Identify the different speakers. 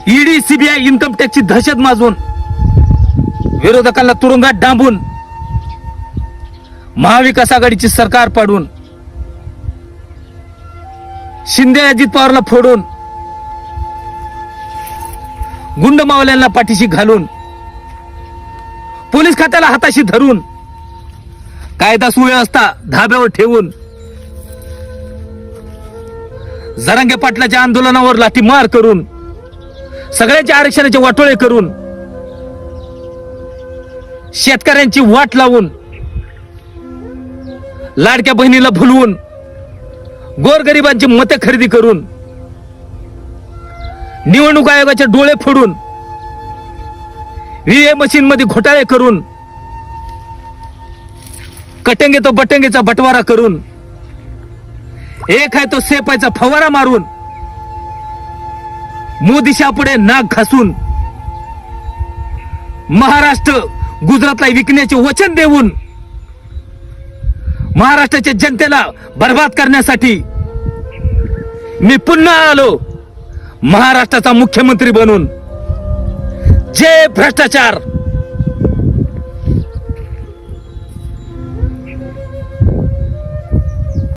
Speaker 1: ED CBI income टॅक्सची दहशत माजवून विरोधकांना तुरुंगात डांबून महाविकास आघाडीची सरकार पाडून शिंदे अजित पवारला फोडून गुंड मावल्यांना पाठीशी घालून पोलीस खात्याला हाताशी धरून कायदा सुव्यवस्था धाब्यावर ठेवून जरांगे पाटलाच्या आंदोलनावर लाठीमार करून सगळ्यांच्या आरक्षणाचे वाटोळे करून शेतकऱ्यांची वाट लावून लाडक्या बहिणीला भुलवून गोरगरिबांची मते खरेदी करून निवडणूक आयोगाचे डोळे फोडून व्हीएम मशीन मध्ये घोटाळे करून कटेंगे तो बटेंगेचा बटवारा करून एक आहे तो सेपायचा फवारा मारून मोदीशापुढे नाक घासून महाराष्ट्र गुजरातला विकण्याचे वचन देऊन महाराष्ट्राच्या जनतेला बर्बाद करण्यासाठी मी पुन्हा आलो महाराष्ट्राचा मुख्यमंत्री बनून। जय भ्रष्टाचार।